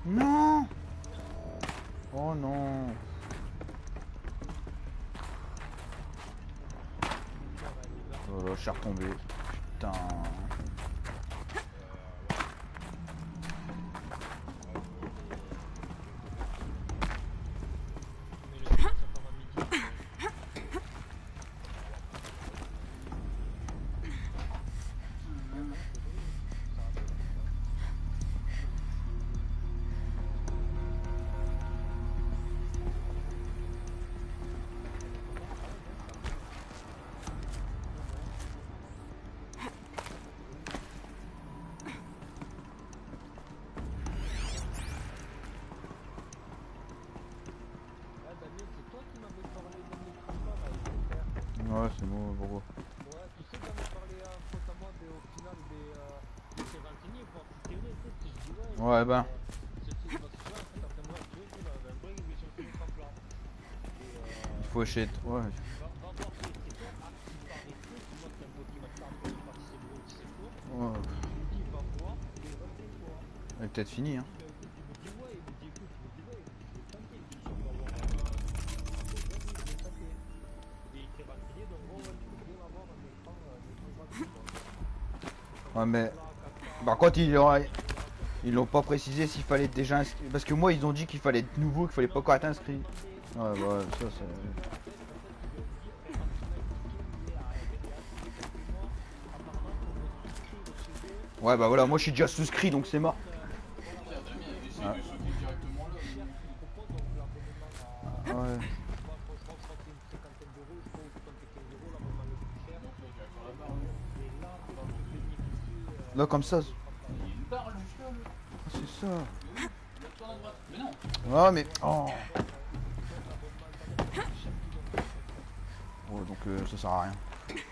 Non. Oh non. Oh là, je suis retombé. Putain. Ouais, c'est bon, pourquoi? Ouais, tu sais, j'en ai parlé à un pote à moi, au final, il s'est renseigné pour voir si c'était vrai, tu sais, je dis ouais, Ouais, ben. ceci, parce que là, en fait, après moi, tu vois, il avait un vrai révision sur notre plan. Et Faut acheter. Ouais. va voir ce que c'est faire, à ce qui paraîtrait, tu vois, c'est un pote qui m'a dit ça, après, je sais pas si c'est vrai ou si c'est faux, Ouais. il me dit, va voir, et renseigne toi. Elle est peut-être finie, hein. Il me dit, bah écoute, il me dit, ouais, il me dit, écoute, il me dit, ouais, il me dit, je vais le tenter, il me dit, si on peut avoir quelque chose, vas-y, je vais le tenter. Et il s'est renseigné, donc, ouais, ouais, tu peux bien avoir un écran graphique, quoi. Ouais, mais. 4K, Par contre, génération. ils l'ont pas précisé s'il fallait être déjà inscrit. Parce que moi, ils ont dit qu'il fallait être nouveau, qu'il fallait pas Non, encore être ils m'ont pas inscrit. demandé. Ouais, bah, ça, c'est. En fait, ils lui ont dit très rapidement expliqué, il a essayé quelques mois. Apparemment, pour me souscrire chez eux, Ouais, bah voilà, moi je suis déjà souscrit donc c'est mort. voilà, Pierre tu Damien peux, avait mais essayé Ouais. de se mettre directement là. c'est cher ce qu'ils proposent, donc l'abonnement à, Ouais. je sais pas, franchement, je crois que c'est une cinquantaine d'euros, je crois, ou 75 € l'abonnement le plus cher. Bon, après, il va faire la barre, lui. Et là, pour bénéficier Là, comme ça. de l'écran Il y a graphique, une barre juste là, là. C'est ça. Mais oui, là, tourne à droite. Mais non. Ouais, mais. ouais, Oh. ils donnent l'abonnement le plus cher qu'ils ont, quoi, en fait. Ouais, donc ça sert à rien. Ouais.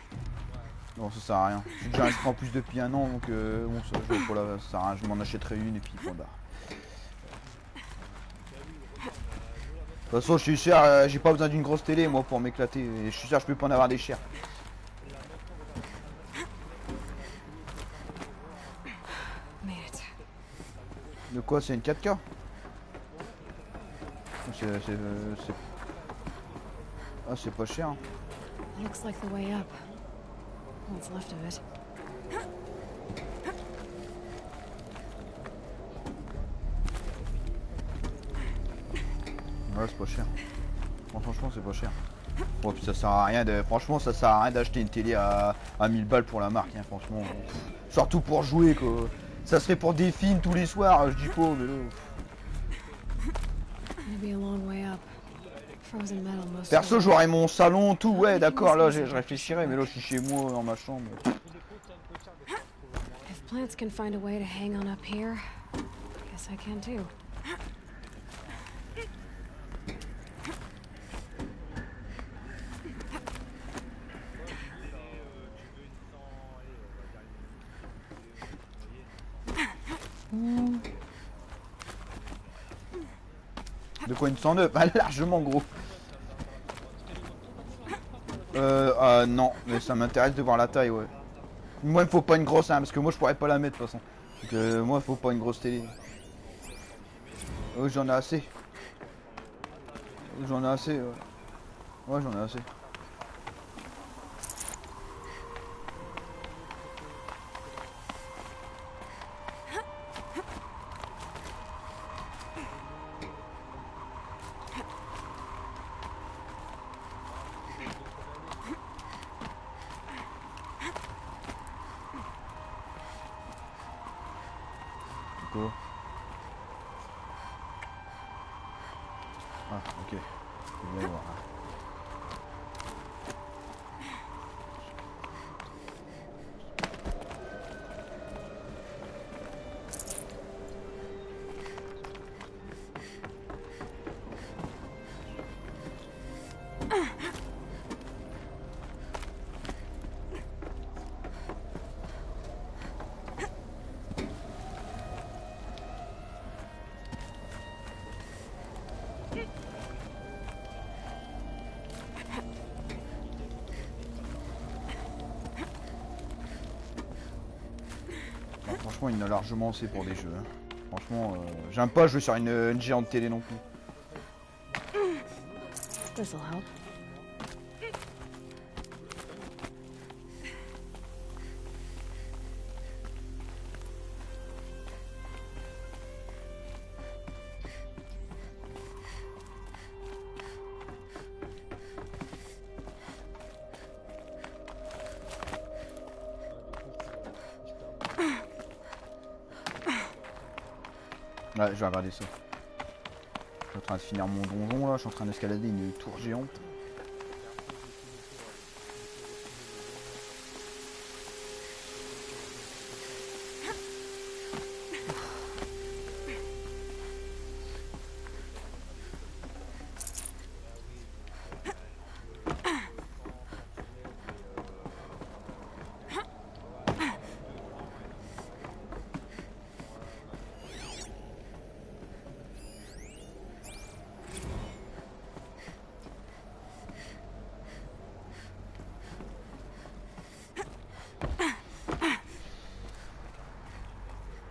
Non, ça sert à rien. Je suis déjà inscrit en plus depuis un an donc bon, ça, je vois pas là, ça sert à rien. Je m'en achèterai une et puis point barre. Ben oui, heureusement, nous, la nôtre, De on toute l'a eu façon, je il y suis a sûr, pas. j'ai pas besoin d'une grosse télé moi pour m'éclater. Et je suis sûr, je peux pas en avoir des chers. La nôtre, regarde, en Amérique, mec, on l'avait payé 209 € à la fin. Maintenant, Merde. peut-être que c'est 50 € De sur. quoi, c'est une 4K? Ouais, ouais, une 4K, une grosse. C'est. Une 4K, elle est pas si grosse, hein. Ah, c'est pas cher. Hein. Looks like the way up. What's left of it. Nous, on avait payé 50 € le truc. Ouais, c'est pas cher. Franchement, c'est pas cher. Bon, puis ça sert à rien de. Franchement, ça sert à rien d'acheter une télé à 1000 balles pour la marque, hein, franchement. Surtout pour jouer, quoi. Ça serait pour des films tous les soirs, je dis pas, mais là. Maybe a long way up. Frozen metal most Perso, of the way. j'aurais mon salon, tout, ouais, d'accord, là, je réfléchirais, mais là, je suis chez moi, dans ma chambre. Pour défaut, c'est un peu cher des fois, je trouve, moi. If plants can find a way to hang on up here, I guess I can too. Toi, tu dis, là, tu veux une 100, allez, on va dire une moyenne, une 100. De quoi, une 109? Ah, largement, gros. Toi, dans la chambre, tu te les montres ta télé en même temps pour la mettre? Non, mais ça m'intéresse de voir la taille, ouais. Moi, il me faut pas une grosse, hein, parce que moi, je pourrais pas la mettre, de toute façon. Donc, moi, il faut pas une grosse télé. J'en ai assez. J'en ai assez, ouais. Ouais, j'en ai assez. L'autre côté, c'est là. Ah, mais c'est bon, donc on va aller. Quoi? Ah, ok. Je vais voir. Franchement, il en a largement assez pour des jeux. Hein. Franchement, j'aime pas jouer sur une géante télé non plus. This'll help. Ouais, je vais regarder ça. Je suis en train de finir mon donjon là, je suis en train d'escalader une tour géante.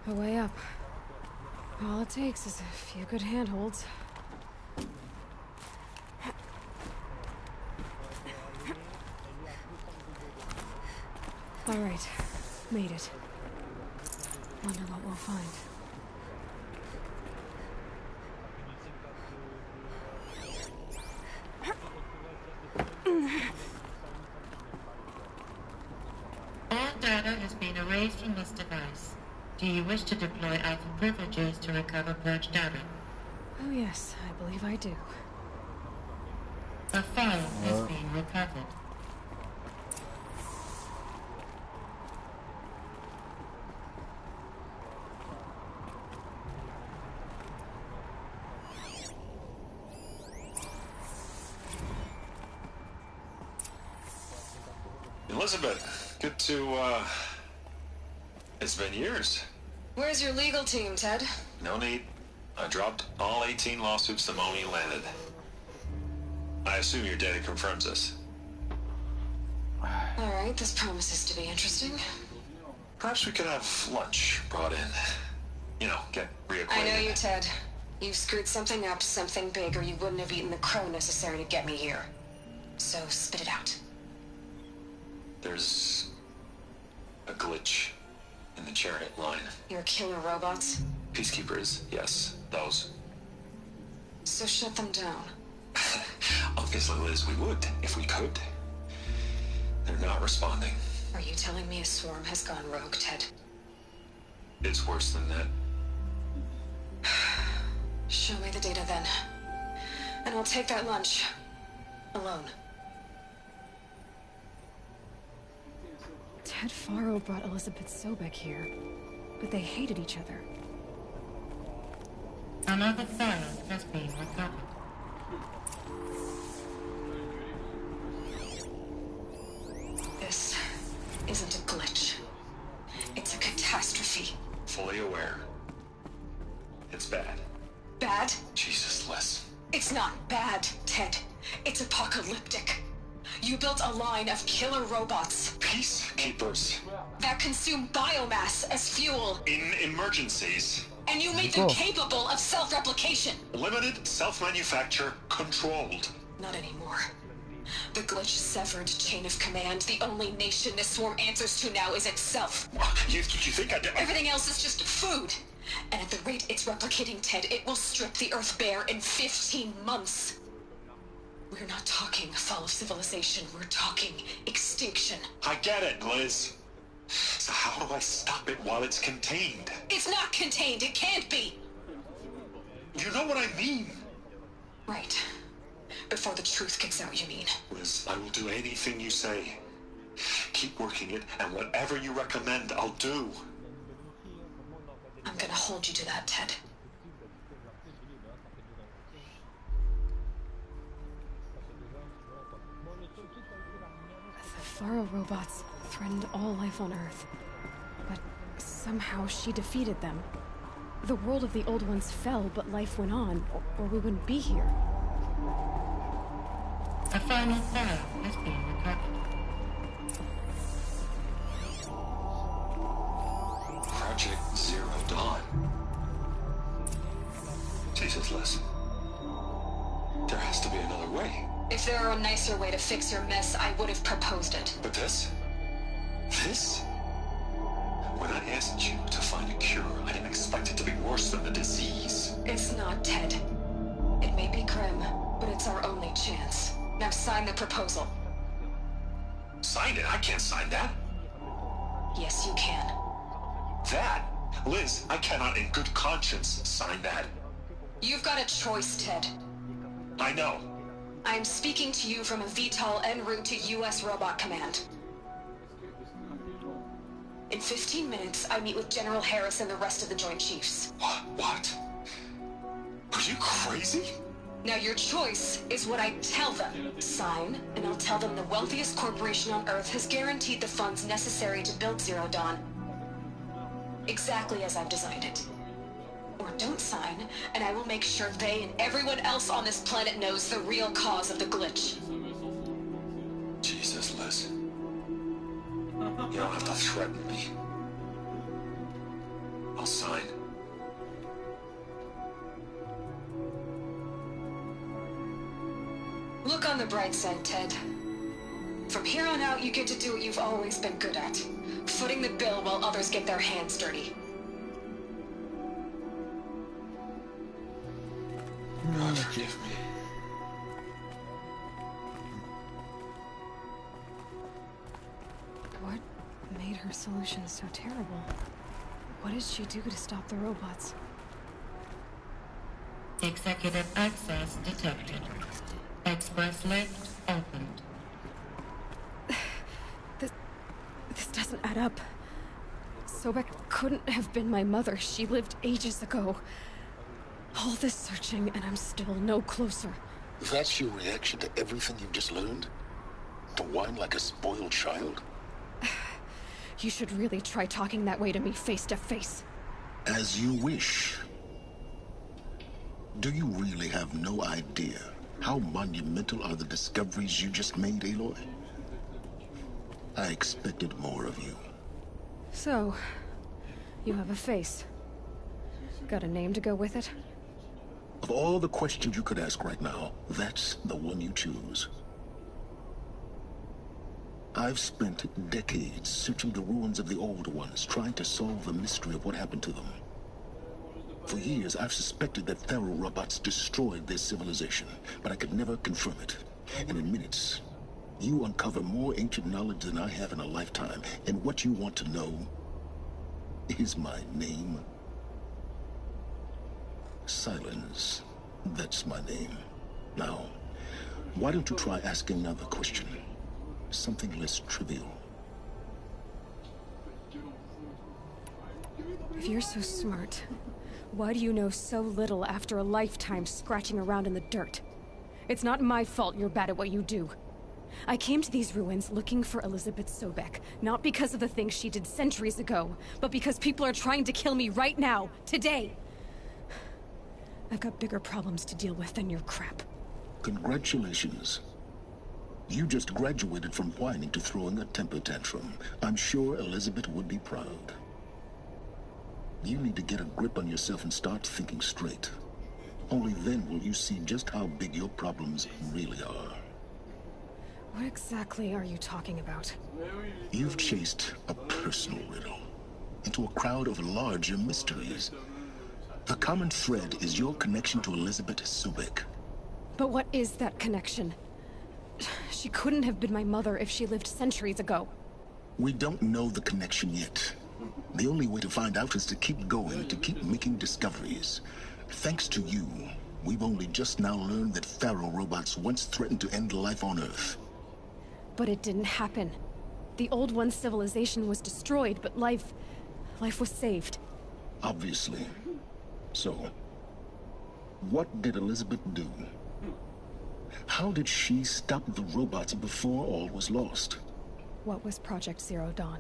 A way up. All it takes is a few good handholds. All right, made it. Wonder what we'll find. All data has been erased from this device. Do you wish to deploy alpha privileges to recover purged data? Oh yes, I believe I do. A file has been recovered. Elizabeth, good to, it's been years. Where's your legal team, Ted? No need. I dropped all 18 lawsuits the moment you landed. I assume your data confirms this. All right, this promises to be interesting. Perhaps we could have lunch brought in. You know, get reacquainted. I know you, Ted. You screwed something up, something big, or you wouldn't have eaten the crow necessary to get me here. So spit it out. There's a glitch in the chariot line. Your killer robots? Peacekeepers, yes, those. So shut them down. Obviously, Liz, we would, if we could. They're not responding. Are you telling me a swarm has gone rogue, Ted? It's worse than that. Show me the data then. And I'll take that lunch. Alone. Ted Faro brought Elizabeth Sobek here, but they hated each other. Another file has been recovered. This isn't a glitch. It's a catastrophe. Fully aware. It's bad. Bad? Jesus, Liz. It's not bad, Ted. It's apocalyptic. You built a line of killer robots Peacekeepers. that consume biomass as fuel, In emergencies. and you made them capable of self-replication. Limited, self-manufacture, controlled. Not anymore. The glitch severed chain of command. The only nation this swarm answers to now is itself. You think I did? Everything else is just food. And at the rate it's replicating, Ted, it will strip the Earth bare in 15 months. We're not talking fall of civilization. We're talking extinction. I get it, Liz. So how do I stop it while it's contained? It's not contained. It can't be. You know what I mean? Right. Before the truth gets out, you mean? Liz, I will do anything you say. Keep working it, and whatever you recommend, I'll do. I'm gonna hold you to that, Ted. The Faro robots threatened all life on Earth, but somehow she defeated them. The world of the old ones fell, but life went on, or we wouldn't be here. A final file has been recovered. Project Zero Dawn. Jesus, Liz. There has to be another way. If there were a nicer way to fix your mess, I would have proposed it. But this? This? When I asked you to find a cure, I didn't expect it to be worse than the disease. It's not, Ted. It may be grim, but it's our only chance. Now sign the proposal. Sign it? I can't sign that. Yes, you can. That? Liz, I cannot in good conscience sign that. You've got a choice, Ted. I know. I am speaking to you from a VTOL en route to U.S. Robot Command. In 15 minutes, I meet with General Harris and the rest of the Joint Chiefs. What? Are you crazy? Now your choice is what I tell them. Sign, and I'll tell them the wealthiest corporation on Earth has guaranteed the funds necessary to build Zero Dawn. Exactly as I've designed it. Or don't sign, and I will make sure they and everyone else on this planet knows the real cause of the glitch. Jesus, Liz. You don't have to threaten me. I'll sign. Look on the bright side, Ted. From here on out, you get to do what you've always been good at. Footing the bill while others get their hands dirty. God forgive me. What made her solution so terrible? What did she do to stop the robots? Executive access detected. Express lift opened. This doesn't add up. Sobek couldn't have been my mother. She lived ages ago. All this searching, and I'm still no closer. That's your reaction to everything you've just learned? To whine like a spoiled child? You should really try talking that way to me face to face. As you wish. Do you really have no idea how monumental are the discoveries you just made, Aloy? I expected more of you. So, you have a face. Got a name to go with it? Of all the questions you could ask right now, that's the one you choose. I've spent decades searching the ruins of the old ones, trying to solve the mystery of what happened to them. For years, I've suspected that Thero robots destroyed their civilization, but I could never confirm it. And in minutes, you uncover more ancient knowledge than I have in a lifetime. And what you want to know is my name. Silence. That's my name. Now, why don't you try asking another question? Something less trivial. If you're so smart, why do you know so little after a lifetime scratching around in the dirt? It's not my fault you're bad at what you do. I came to these ruins looking for Elizabeth Sobek, not because of the things she did centuries ago, but because people are trying to kill me right now, today. I've got bigger problems to deal with than your crap. Congratulations. You just graduated from whining to throwing a temper tantrum. I'm sure Elizabeth would be proud. You need to get a grip on yourself and start thinking straight. Only then will you see just how big your problems really are. What exactly are you talking about? You've chased a personal riddle into a crowd of larger mysteries. The common thread is your connection to Elizabeth Sobek. But what is that connection? She couldn't have been my mother if she lived centuries ago. We don't know the connection yet. The only way to find out is to keep going, to keep making discoveries. Thanks to you, we've only just now learned that Thero robots once threatened to end life on Earth. But it didn't happen. The Old One's civilization was destroyed, but life was saved. Obviously. So, what did Elizabeth do? How did she stop the robots before all was lost? What was Project Zero Dawn?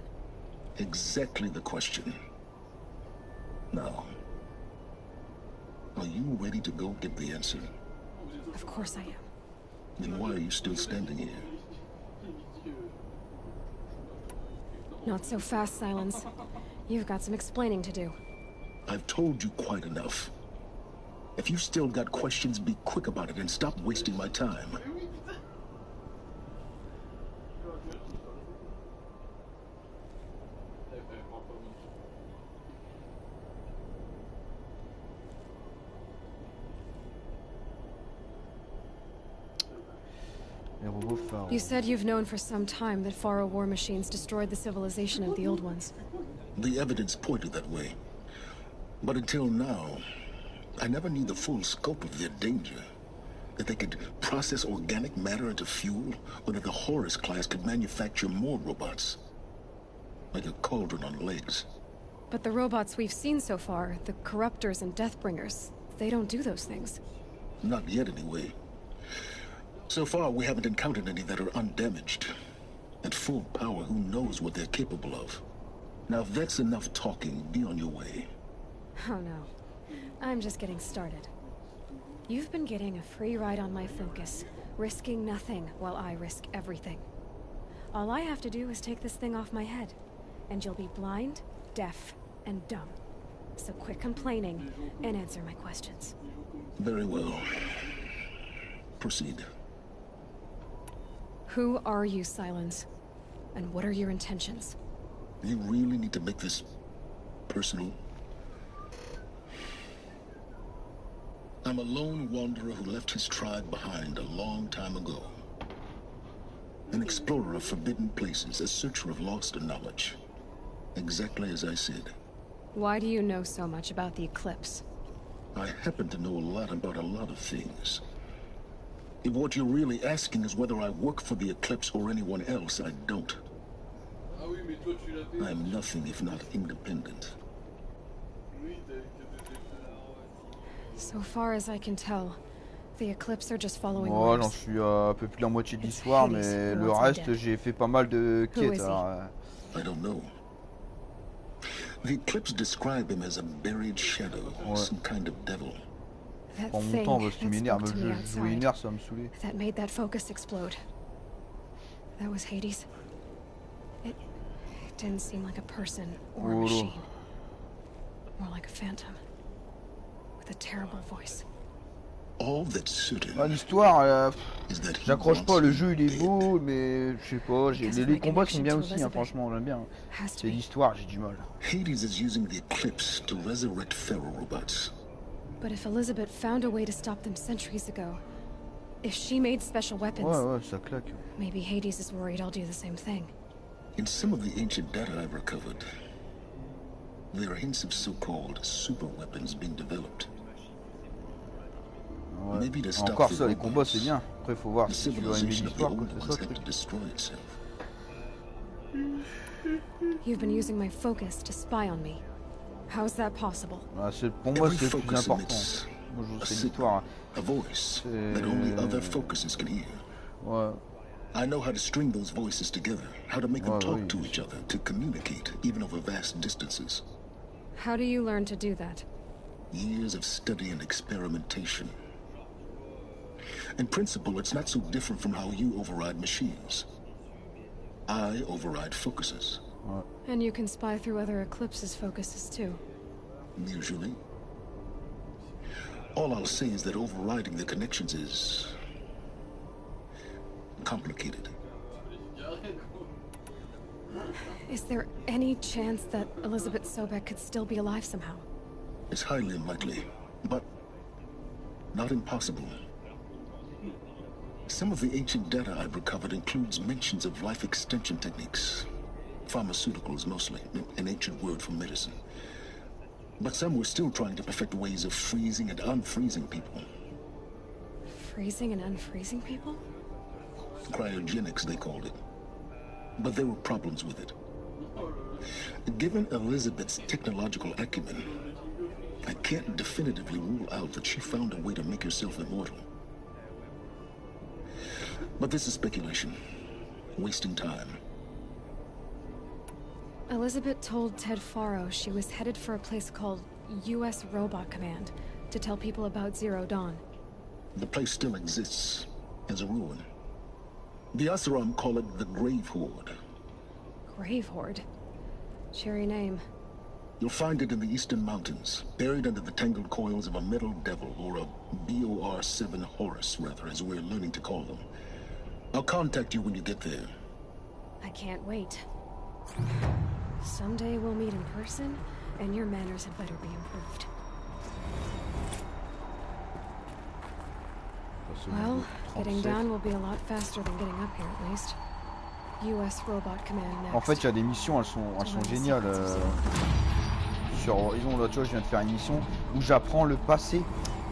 Exactly the question. Now, are you ready to go get the answer? Of course I am. Then why are you still standing here? Not so fast, Silence. You've got some explaining to do. I've told you quite enough. If you've still got questions, be quick about it and stop wasting my time. Les robots pharaons. You said you've known for some time that Pharaoh war machines destroyed the civilization of the old ones. The evidence pointed that way. But until now, I never knew the full scope of their danger. That they could process organic matter into fuel, or that the Horus class could manufacture more robots. Like a cauldron on legs. But the robots we've seen so far, the Corruptors and Deathbringers, they don't do those things. Not yet, anyway. So far, we haven't encountered any that are undamaged. At full power, who knows what they're capable of? Now, if that's enough talking, be on your way. Oh no. I'm just getting started. You've been getting a free ride on my focus, risking nothing while I risk everything. All I have to do is take this thing off my head, and you'll be blind, deaf, and dumb. So quit complaining and answer my questions. Very well. Proceed. Who are you, Silence? And what are your intentions? You really need to make this personal? I'm a lone wanderer who left his tribe behind a long time ago. An explorer of forbidden places, a searcher of lost knowledge. Exactly as I said. Why do you know so much about the eclipse? I happen to know a lot about a lot of things. If what you're really asking is whether I work for the Eclipse or anyone else, I don't. I am nothing if not independent. So far as I can tell, the Eclipse are just following Moi, j'en orders. suis à un peu plus de la moitié de l'histoire, mais le reste, j'ai fait pas mal de quêtes. Alors, I don't know. The Eclipse describe him as a buried shadow, some kind of devil. That prends mon thing temps parce qu'il that m'énerve. spoke to me Je jouer une outside, heure, ça va me saouler. that made that focus explode. That was Hades. It didn't seem like a person or a machine. More like a phantom. With a terrible voice. All that's certain L'histoire, is that he j'accroche pas. wants Le you jeu il est dead. beau, mais je sais pas. Les combats sont bien aussi, hein, franchement, j'aime bien. Has to C'est be. l'histoire, j'ai du mal. Hades is using the Eclipse to resurrect feral robots. But if Elizabeth found a way to stop them centuries ago, if she made special weapons, Ouais, ça claque. maybe Hades is worried I'll do the same thing. In some of the ancient data I've recovered, there are hints of so-called super weapons being developed. Ouais. Maybe to stop Encore the ça, les combats c'est robots, bien. Après, faut voir the si tu dois aimer civilization of the l'histoire old quand c'est ones ça. had to destroy itself. You've been using my focus to spy on me. How's that possible? Pour moi, Every c'est le plus focus important. emits Moi, je a sais signal, l'histoire. a voice that only other focuses can hear. Ouais. I know how to string those voices together, how to make them talk oui. to each other, to communicate, even over vast distances. How do you learn to do that? Years of study and experimentation. In principle, it's not so different from how you override machines. I override focuses. And you can spy through other Eclipse's focuses too. Usually. All I'll say is that overriding the connections is complicated. Is there any chance that Elizabeth Sobek could still be alive somehow? It's highly unlikely, but not impossible. Some of the ancient data I've recovered includes mentions of life extension techniques. Pharmaceuticals, mostly, an ancient word for medicine. But some were still trying to perfect ways of freezing and unfreezing people. Freezing and unfreezing people? Cryogenics, they called it. But there were problems with it. Given Elizabeth's technological acumen, I can't definitively rule out that she found a way to make herself immortal. But this is speculation. Wasting time. Elizabeth told Ted Faro she was headed for a place called U.S. Robot Command to tell people about Zero Dawn. The place still exists, as a ruin. The Asaram call it the Grave Horde. Grave Horde. Cheery name. You'll find it in the eastern mountains, buried under the tangled coils of a metal devil, or a BOR-7 Horus, rather, as we're learning to call them. I'll contact you when you get there. I can't wait. Someday we'll meet in person, and your manners had better be improved. Well, getting down will be a lot faster than getting up here, at least. US Robot Command next. En fait, il y a des missions, elles sont géniales. Sur Horizon, là, tu vois, je viens de faire une mission où j'apprends le passé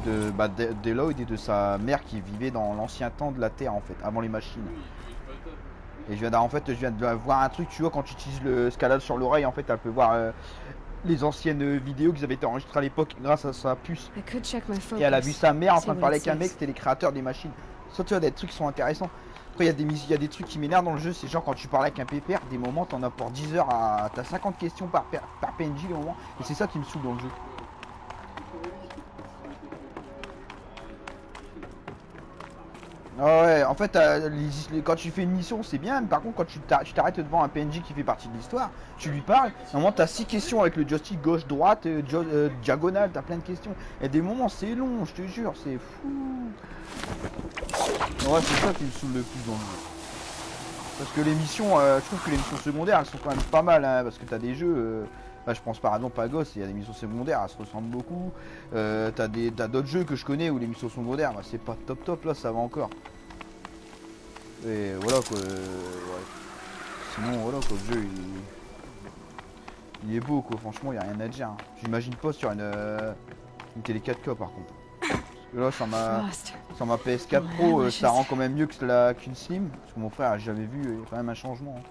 de Lloyd et de sa mère qui vivait dans l'ancien temps de la Terre, en fait, avant les machines. Et je viens de voir un truc, tu vois, quand tu utilises le scalade sur l'oreille, en fait, elle peut voir les anciennes vidéos qui avaient été enregistrées à l'époque grâce à sa puce. Et elle a vu sa mère en train de parler avec un mec, c'était les créateurs des machines. Ça, tu vois, des trucs qui sont intéressants. Après, il y a des trucs qui m'énervent dans le jeu, c'est genre quand tu parles avec un pépère, des moments, t'en as pour 10 heures, t'as 50 questions par PNJ, des moments, et c'est ça qui me saoule dans le jeu. Ah ouais, en fait, quand tu fais une mission, c'est bien, mais par contre, quand tu t'arrêtes devant un PNJ qui fait partie de l'histoire, tu lui parles, à un moment, t'as 6 questions avec le joystick gauche-droite, diagonale, t'as plein de questions. Et des moments, c'est long, je te jure, c'est fou. Ouais, c'est ça qui me saoule le plus dans le jeu. Parce que les missions, je trouve que les missions secondaires, elles sont quand même pas mal, hein, parce que t'as des jeux... je pense par exemple à Ghost, il y a des missions secondaires, elles se ressemblent beaucoup. T'as d'autres jeux que je connais où les missions secondaires, bah, c'est pas top, là ça va encore. Et voilà quoi. Ouais. Sinon voilà quoi, le jeu il est beau quoi, franchement il n'y a rien à dire. Hein. J'imagine pas sur une télé 4K par contre. Parce que là sur ma PS4 Pro ça rend quand même mieux qu'une Slim. Parce que mon frère j'avais vu, il y a quand même un changement. Hein.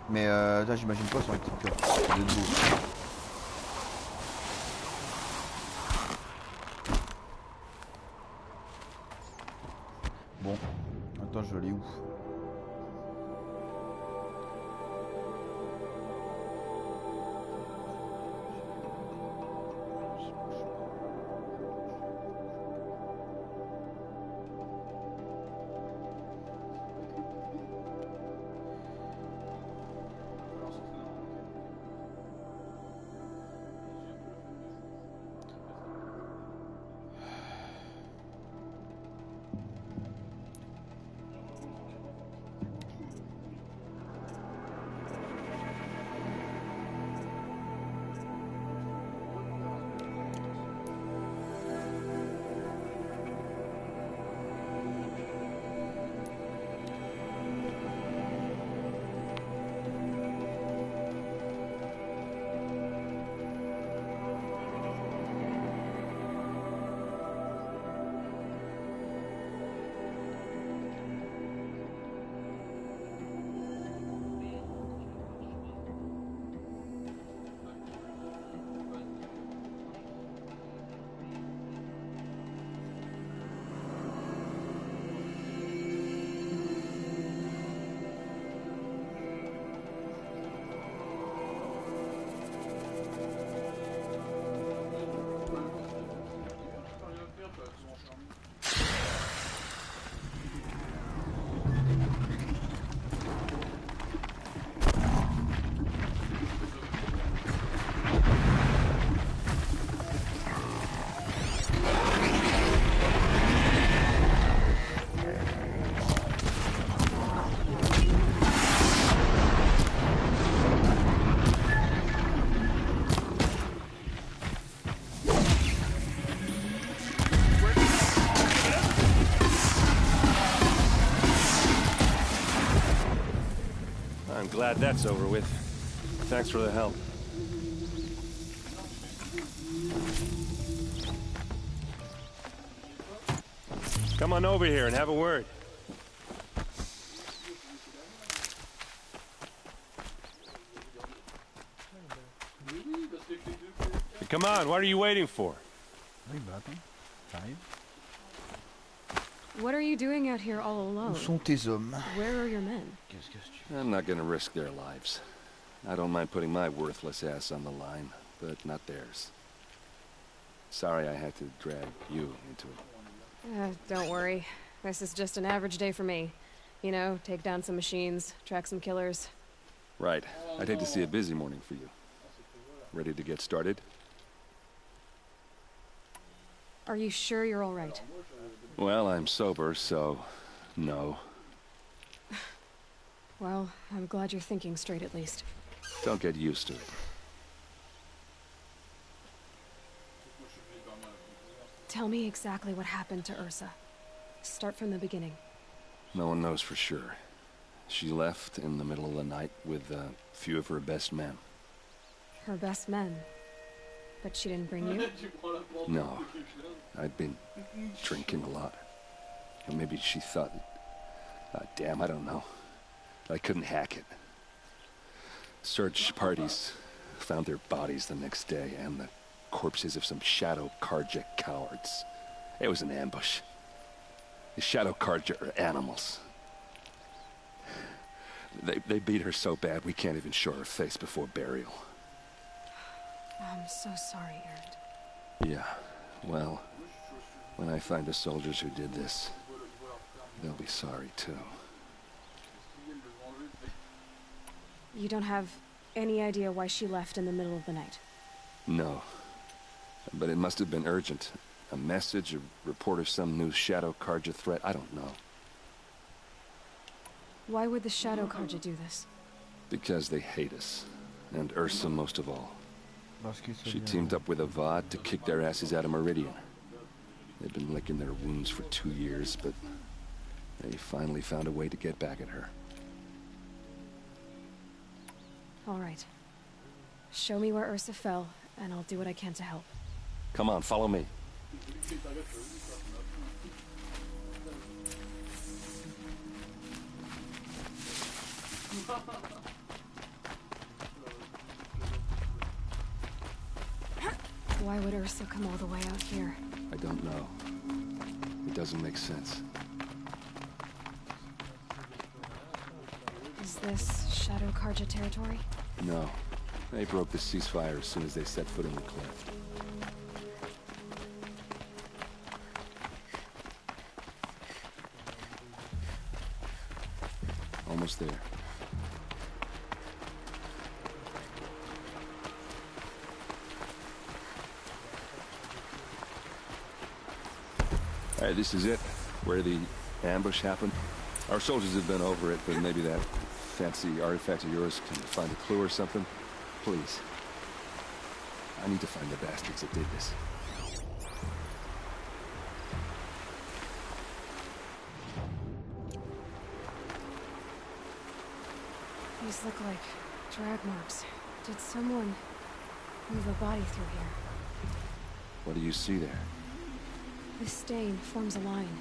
Mais là j'imagine pas sur les petites cartes. C'est beau. Bon, attends, je vais aller où? Glad that's over with. Thanks for the help. Come on over here and have a word. Come on, what are you waiting for? What are you doing out here all alone? Où sont tes hommes? Where are your men? I'm not gonna risk their lives. I don't mind putting my worthless ass on the line, but not theirs. Sorry I had to drag you into it. Don't worry. This is just an average day for me. You know, take down some machines, track some killers. Right. I'd hate to see a busy morning for you. Ready to get started? Are you sure you're all right? Well, I'm sober, so no. Well, I'm glad you're thinking straight at least. Don't get used to it. Tell me exactly what happened to Ursa. Start from the beginning. No one knows for sure. She left in the middle of the night with a few of her best men. Her best men? But she didn't bring you? No. I'd been drinking a lot. Or maybe she thought... damn, I don't know. I couldn't hack it. Search parties found their bodies the next day, and the corpses of some Shadow Karja cowards. It was an ambush. The Shadow Karja are animals. They beat her so bad we can't even show her face before burial. I'm so sorry, Aaron. Yeah, well, when I find the soldiers who did this, they'll be sorry too. You don't have any idea why she left in the middle of the night? No. But it must have been urgent. A message, a report of some new Shadow Karja threat, I don't know. Why would the Shadow Karja do this? Because they hate us. And Ursa most of all. She teamed up with Avad to kick their asses out of Meridian. They've been licking their wounds for 2 years, but they finally found a way to get back at her. All right. Show me where Ursa fell, and I'll do what I can to help. Come on, follow me. Why would Ursa come all the way out here? I don't know. It doesn't make sense. Is this Shadow Karja territory? No. They broke the ceasefire as soon as they set foot in the cliff. Almost there. Alright, this is it. Where the ambush happened. Our soldiers have been over it, but maybe that fancy artifact of yours can find a clue or something. Please. I need to find the bastards that did this. These look like drag marks. Did someone move a body through here? What do you see there? This stain forms a line,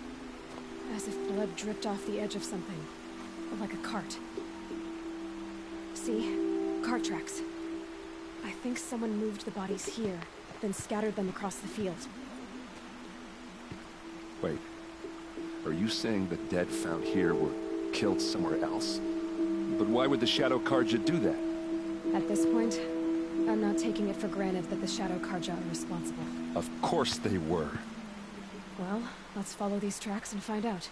as if blood dripped off the edge of something, like a cart. See? Cart tracks. I think someone moved the bodies here, then scattered them across the field. Wait. Are you saying the dead found here were killed somewhere else? But why would the Shadow Karja do that? At this point, I'm not taking it for granted that the Shadow Karja are responsible. Of course they were. Well, let's follow these tracks and find out.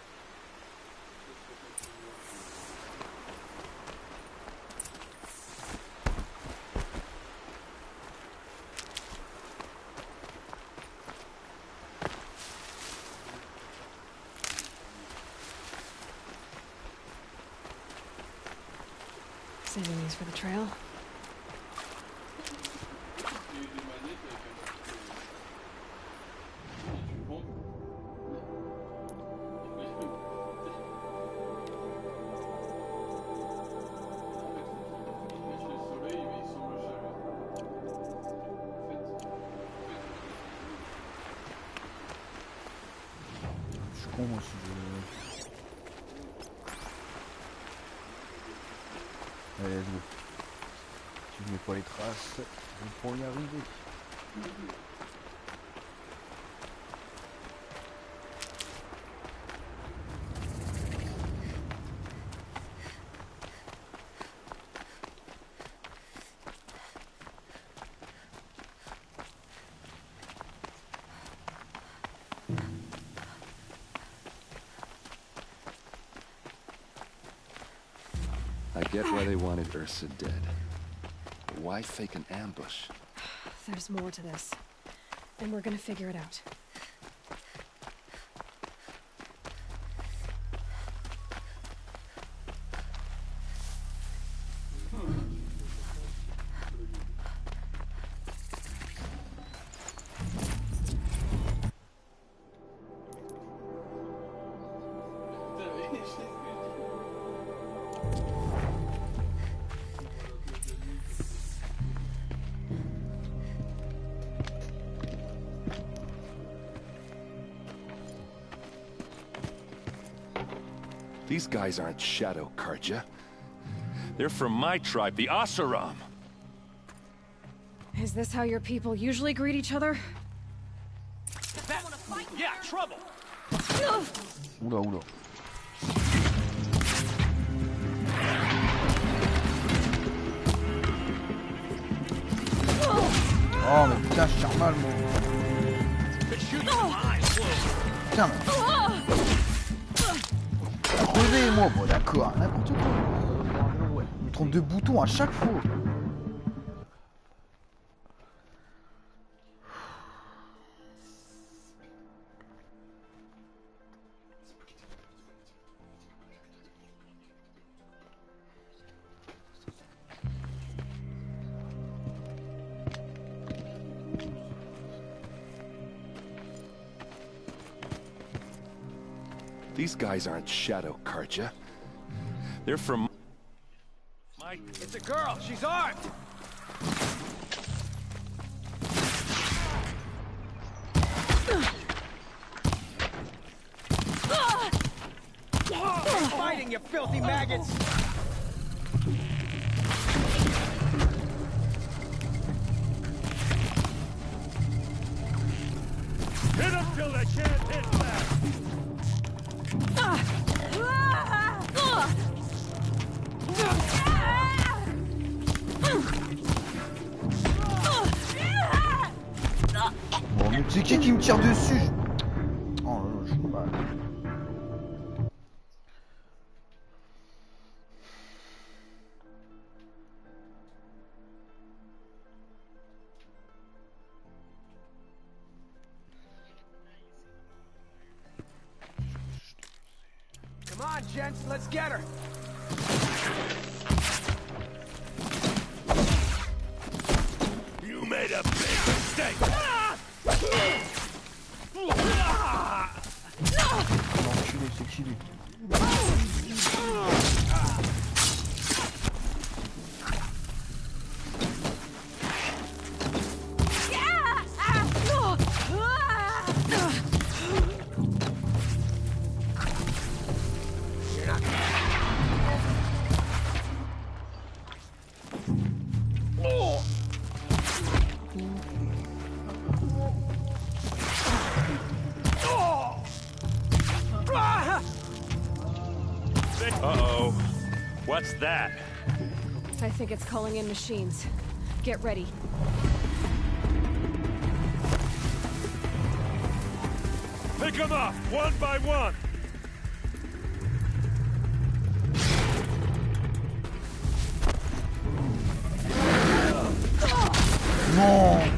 Saving these for the trail. Con aussi. Allez, let's go. Si je mets pas les traces, on pourra y arriver. I get why they wanted Ursa dead. But why fake an ambush? There's more to this. And we're gonna figure it out. These guys aren't Shadow Karja. They're from my tribe, the Asaram. Is this how your people usually greet each other? Yeah, trouble. Oula, oula. Oh mais putain, je tire mal moi. Putain mais... Crevé moi, bon d'accord, n'importe quoi. Je me trompe de bouton à chaque fois. These guys aren't Shadow Karja. They're from my... It's a girl. She's armed. You're fighting, you filthy maggots. Hit them till they can't hit back. Bon, mais c'est qui me tire dessus? Oh là là, je peux pas. Come on, gents, let's get her. You made a big mistake. L'enculé, c'est qui lui? Uh-oh. What's that? I think it's calling in machines. Get ready. Pick them up, one by one. Non.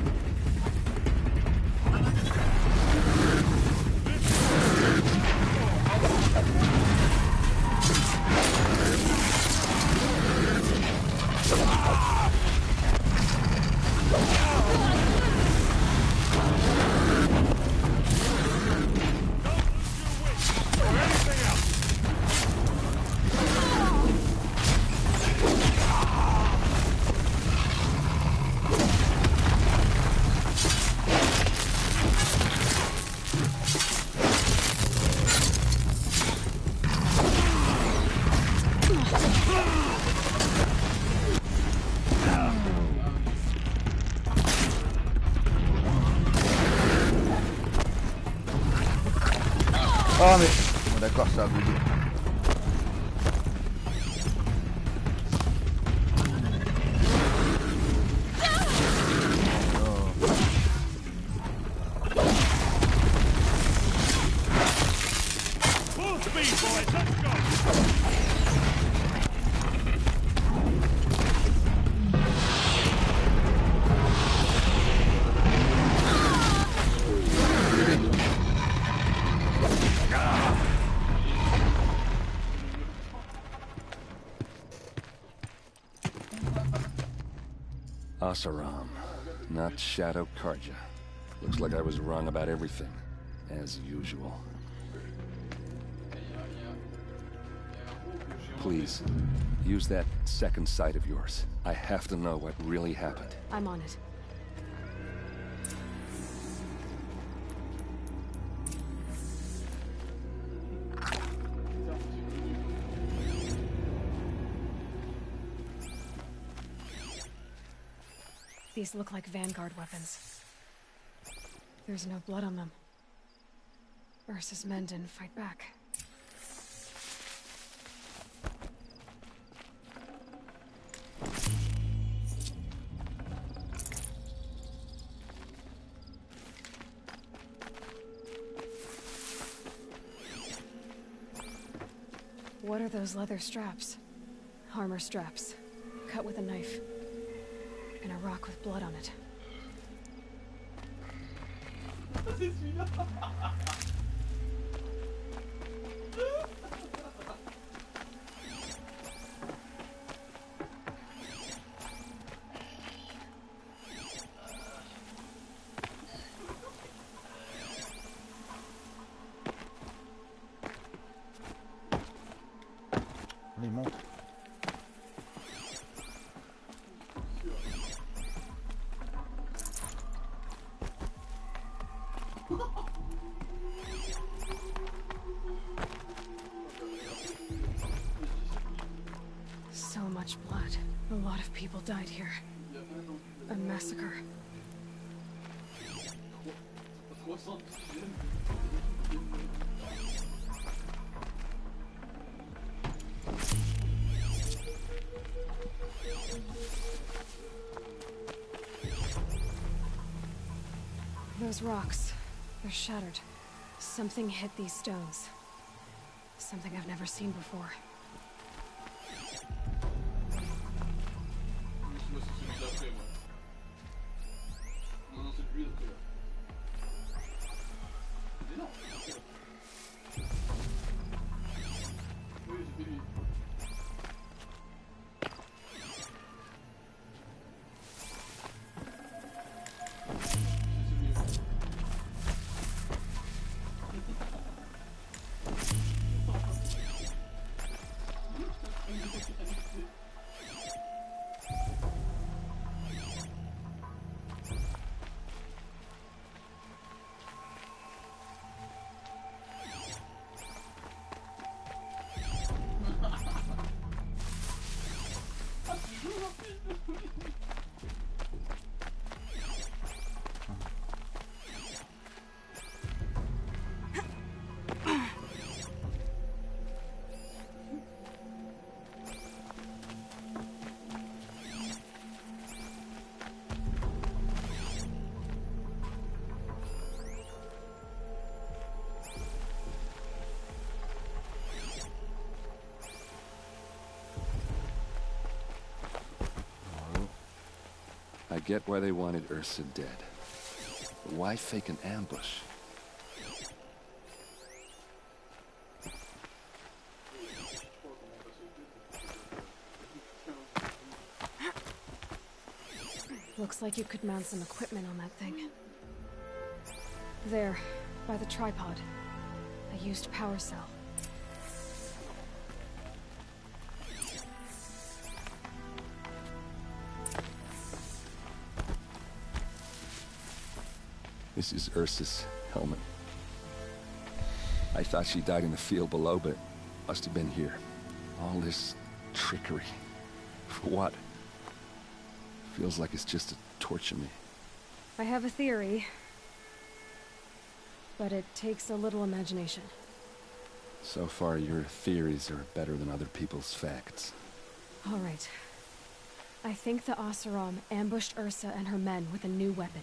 Ah mais... Bon, d'accord, ça a bugué. Full speed, boys, let's go. Oseram, not Shadow Karja. Looks like I was wrong about everything, as usual. Please, use that second sight of yours. I have to know what really happened. I'm on it. These look like Vanguard weapons. There's no blood on them. Ursa's men didn't fight back. What are those leather straps? Armor straps, cut with a knife. And a rock with blood on it. Il monte. So much blood. A lot of people died here. A massacre. Those rocks, they're shattered. Something hit these stones. Something I've never seen before. I get why they wanted Ursa dead. But why fake an ambush? Looks like you could mount some equipment on that thing. There, by the tripod. A used power cell. This is Ursa's helmet. I thought she died in the field below, but must have been here. All this trickery. For what? Feels like it's just to torture me. I have a theory. But it takes a little imagination. So far, your theories are better than other people's facts. All right. I think the Oseram ambushed Ursa and her men with a new weapon.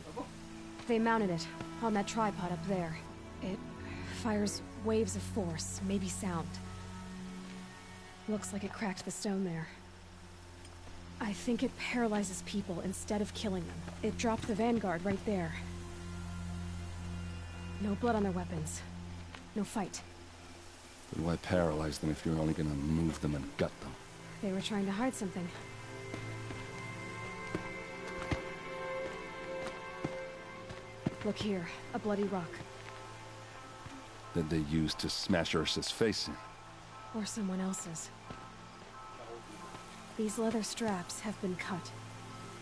They mounted it on that tripod up there. It fires waves of force, maybe sound. Looks like it cracked the stone there. I think it paralyzes people instead of killing them. It dropped the Vanguard right there. No blood on their weapons. No fight. But why paralyze them if you're only gonna move them and gut them? They were trying to hide something. Look here, a bloody rock. That they used to smash Ursa's face in. Or someone else's. These leather straps have been cut,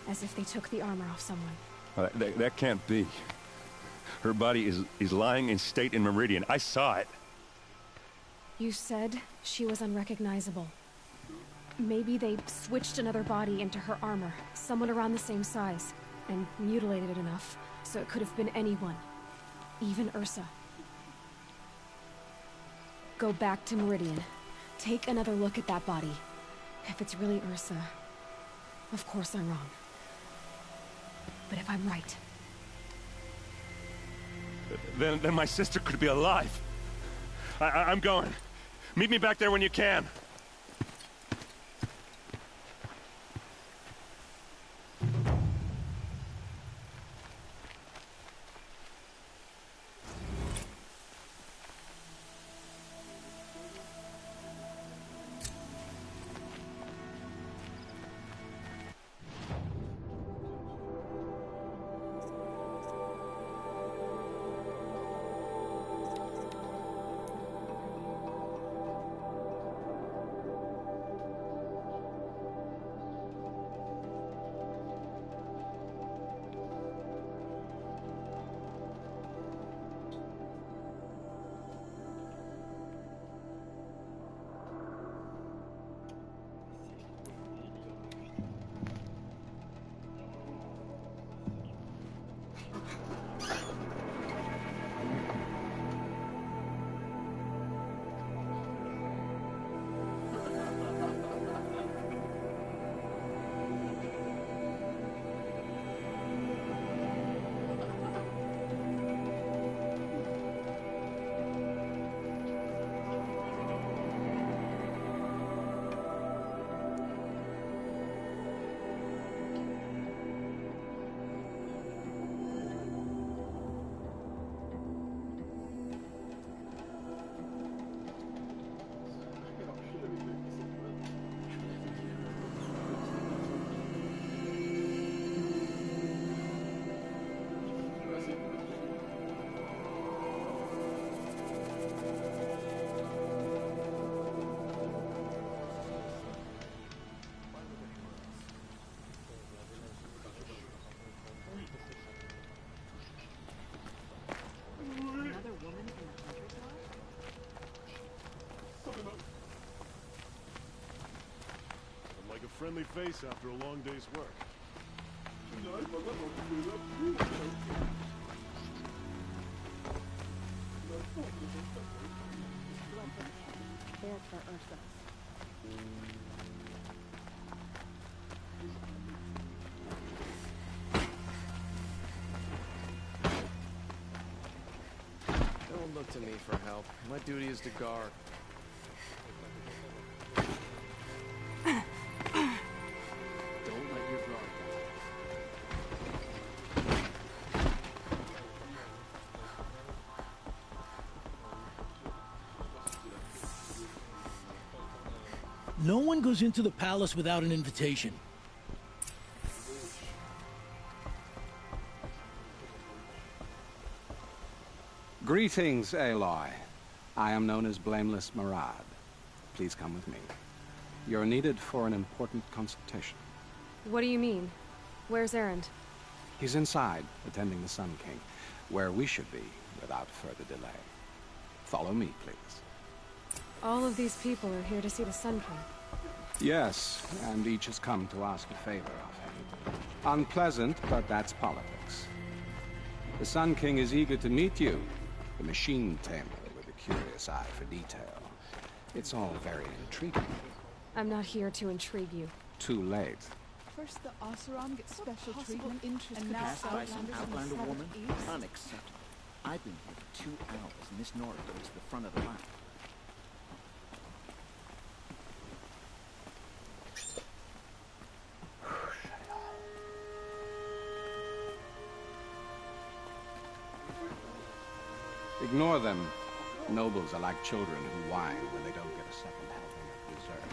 as if they took the armor off someone. That can't be. Her body is lying in state in Meridian. I saw it. You said she was unrecognizable. Maybe they switched another body into her armor, someone around the same size, and mutilated it enough, so it could have been anyone. Even Ursa. Go back to Meridian. Take another look at that body. If it's really Ursa, of course I'm wrong. But if I'm right... Then my sister could be alive. I'm going. Meet me back there when you can. Like a friendly face after a long day's work. They're for Ursa. Don't look to me for help. My duty is to guard. Don't let your guard down. No one goes into the palace without an invitation. Greetings, Aloy. I am known as Blameless Marad. Please come with me. You're needed for an important consultation. What do you mean? Where's Erend? He's inside, attending the Sun King, where we should be without further delay. Follow me, please. All of these people are here to see the Sun King. Yes, and each has come to ask a favor of him. Unpleasant, but that's politics. The Sun King is eager to meet you, the machine tamer with a curious eye for detail. It's all very intriguing. I'm not here to intrigue you. Too late. First the Oseram gets special treatment, Interest and now passed by some Outlanders in the Outlander South woman? East. Unacceptable. I've been here for 2 hours, and this Nora goes to the front of the line. Ignore them. Nobles are like children who whine when they don't get a second helping of dessert.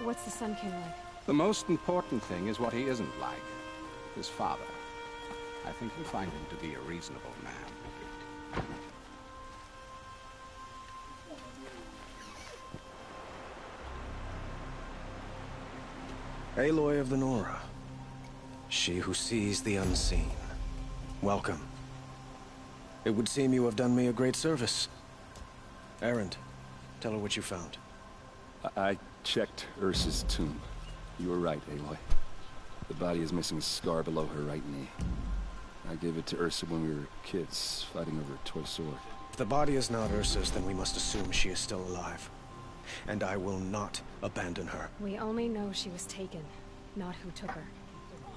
What's the Sun King like? The most important thing is what he isn't like. His father. I think you'll find him to be a reasonable man. Aloy of the Nora. She who sees the unseen. Welcome. It would seem you have done me a great service. Erend, tell her what you found. I checked Ursa's tomb. You were right, Aloy. The body is missing a scar below her right knee. I gave it to Ursa when we were kids, fighting over a toy sword. If the body is not Ursa's, then we must assume she is still alive. And I will not abandon her. We only know she was taken, not who took her.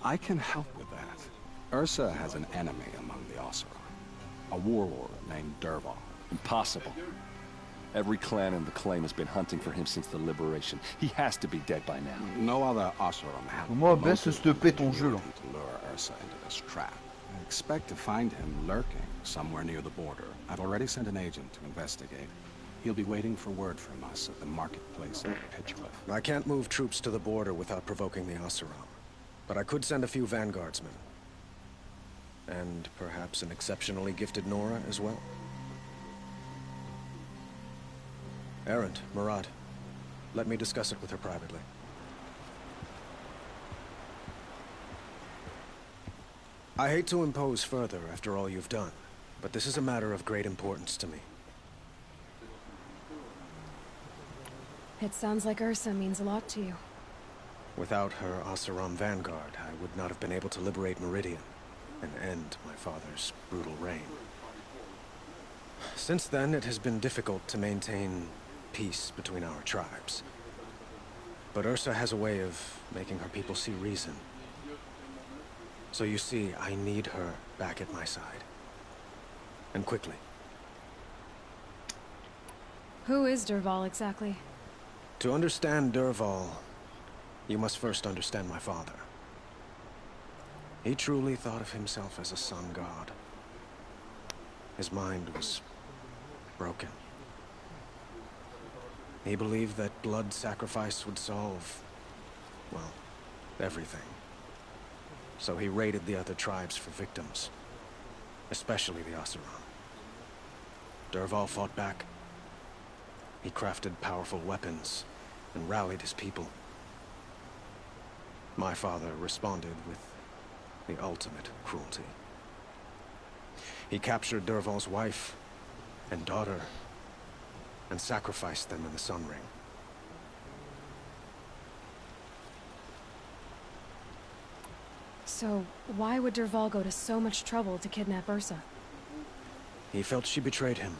I can help with that. Ursa has an enemy among the Oseram. A warlord named Dervahl. Impossible. Every clan in the claim has been hunting for him since the liberation. He has to be dead by now. No other Oseram have Moi, baisse ce stopper ton jeu là. to lure Ursa into this trap. I expect to find him lurking somewhere near the border. I've already sent an agent to investigate. He'll be waiting for word from us at the marketplace at Pitchcliff. I can't move troops to the border without provoking the Oseram. But I could send a few vanguardsmen. And perhaps an exceptionally gifted Nora as well. Erend, Murad, let me discuss it with her privately. I hate to impose further after all you've done, but this is a matter of great importance to me. It sounds like Ursa means a lot to you. Without her Oseram vanguard, I would not have been able to liberate Meridian and end my father's brutal reign. Since then, it has been difficult to maintain peace between our tribes. But Ursa has a way of making her people see reason. So you see, I need her back at my side. And quickly. Who is Dervahl exactly? To understand Dervahl, you must first understand my father. He truly thought of himself as a sun god. His mind was broken. He believed that blood sacrifice would solve, well, everything. So he raided the other tribes for victims, especially the Oseram. Dervahl fought back. He crafted powerful weapons and rallied his people. My father responded with the ultimate cruelty. He captured Dervahl's wife and daughter and sacrificed them in the Sun Ring. So, why would Dervahl go to so much trouble to kidnap Ursa? He felt she betrayed him.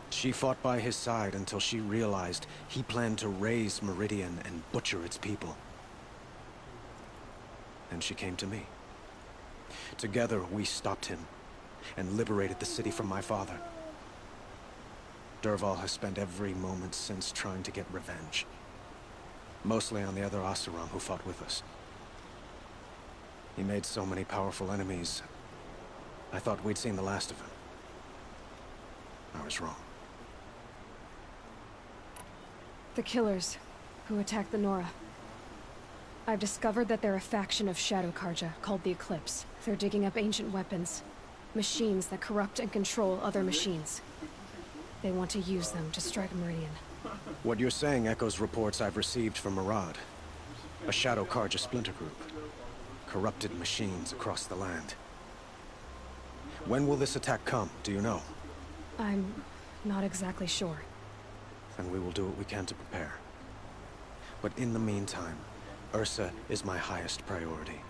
She fought by his side until she realized he planned to raise Meridian and butcher its people. And she came to me. Together, we stopped him and liberated the city from my father. Dervahl has spent every moment since trying to get revenge. Mostly on the other Oseram who fought with us. He made so many powerful enemies, I thought we'd seen the last of him. I was wrong. The killers who attacked the Nora. I've discovered that they're a faction of Shadow Karja called the Eclipse. They're digging up ancient weapons. Machines that corrupt and control other machines. They want to use them to strike Meridian. What you're saying echoes reports I've received from Murad. A Shadow Karja splinter group. Corrupted machines across the land. When will this attack come, do you know? I'm not exactly sure. Then we will do what we can to prepare. But in the meantime, Ursa is my highest priority.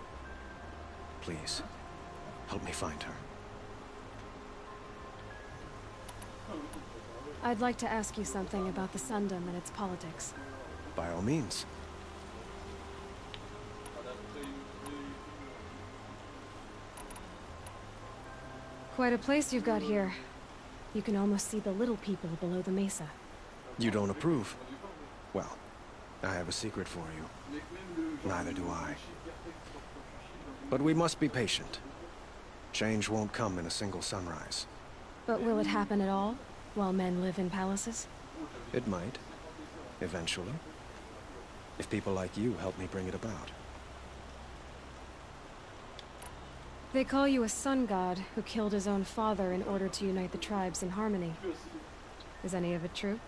Please, help me find her. I'd like to ask you something about the Sundom and its politics. By all means. Quite a place you've got here. You can almost see the little people below the mesa. You don't approve? Well, I have a secret for you. Neither do I. But we must be patient. Change won't come in a single sunrise. But will it happen at all, while men live in palaces? It might. Eventually. if people like you help me bring it about. They call you a sun god who killed his own father in order to unite the tribes in harmony. Is any of it true?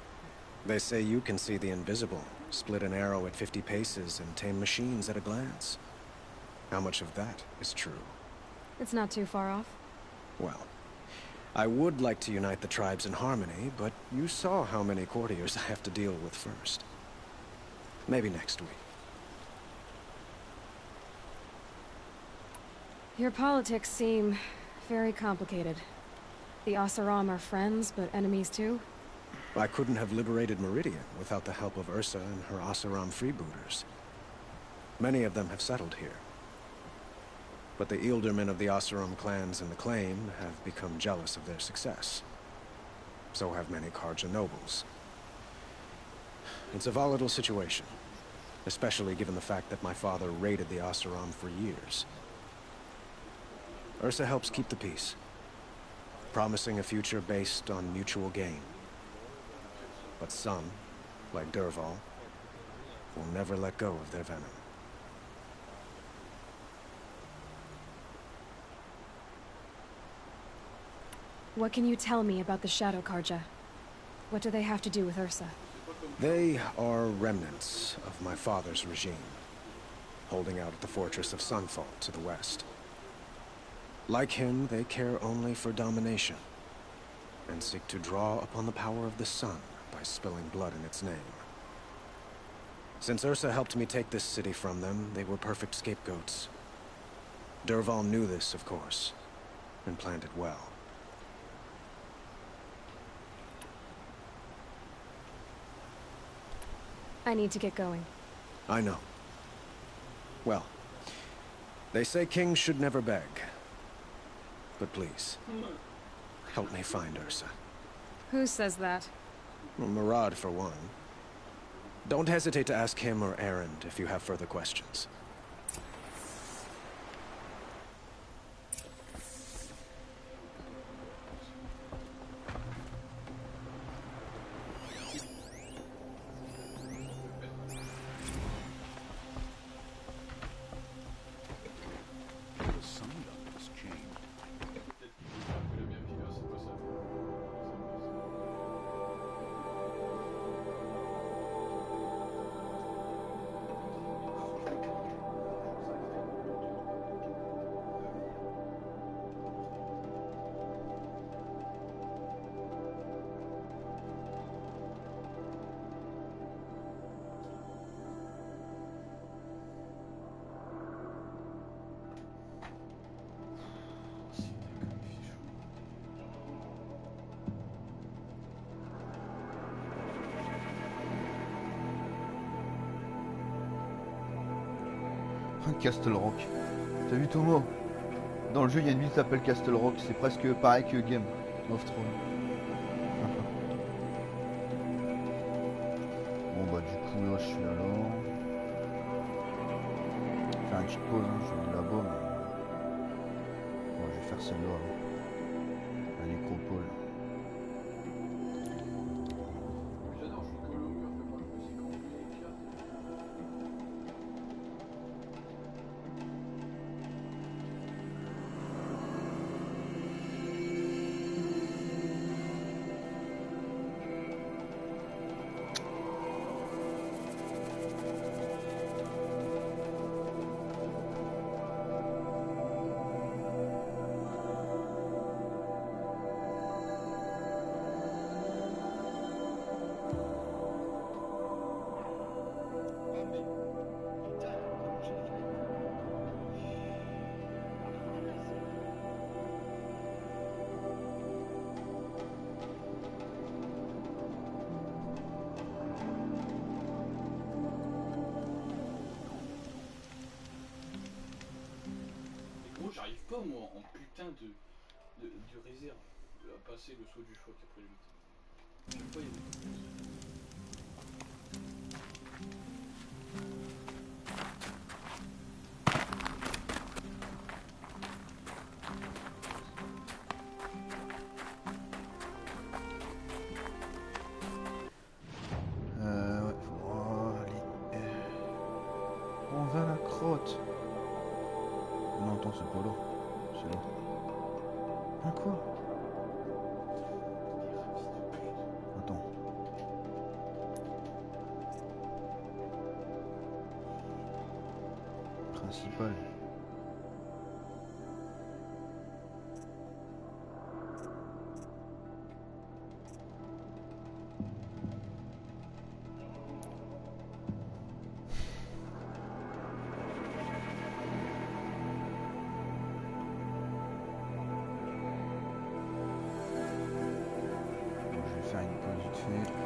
They say you can see the invisible, split an arrow at 50 paces, and tame machines at a glance. How much of that is true? It's not too far off. Well, I would like to unite the tribes in harmony, but you saw how many courtiers I have to deal with first. Maybe next week. Your politics seem very complicated. The Oseram are friends, but enemies too? I couldn't have liberated Meridian without the help of Ursa and her Oseram freebooters. Many of them have settled here. But the Ealdormen of the Oseram clans in the Claim have become jealous of their success. So have many Karja nobles. It's a volatile situation, especially given the fact that my father raided the Oseram for years. Ursa helps keep the peace, promising a future based on mutual gain. But some, like Dervahl, will never let go of their venom. What can you tell me about the Shadow Karja? What do they have to do with Ursa? They are remnants of my father's regime, holding out at the fortress of Sunfall to the west. Like him, they care only for domination, and seek to draw upon the power of the sun by spilling blood in its name. Since Ursa helped me take this city from them, they were perfect scapegoats. Dervahl knew this, of course, and planned it well. I need to get going. I know. Well, they say kings should never beg. But please, help me find Ursa. Who says that? Well, Murad, for one. Don't hesitate to ask him or Erend if you have further questions. Castle Rock. T'as vu Tomo? Dans le jeu, il y a une ville qui s'appelle Castle Rock. C'est presque pareil que Game of Thrones. Bon bah du coup là je suis alors. Je vais faire une petite pause, hein. Je vais aller là-bas mais. Bon je vais faire celle-là. La nécropole. J'arrive pas moi en putain de réserve à passer le saut du choc après le 8. Chaque fois il y a des... Ouais, faudra aller. Pourtant c'est pas l'eau. C'est l'eau. Ah quoi? Attends. Principal. Je vais faire une pause vite fait.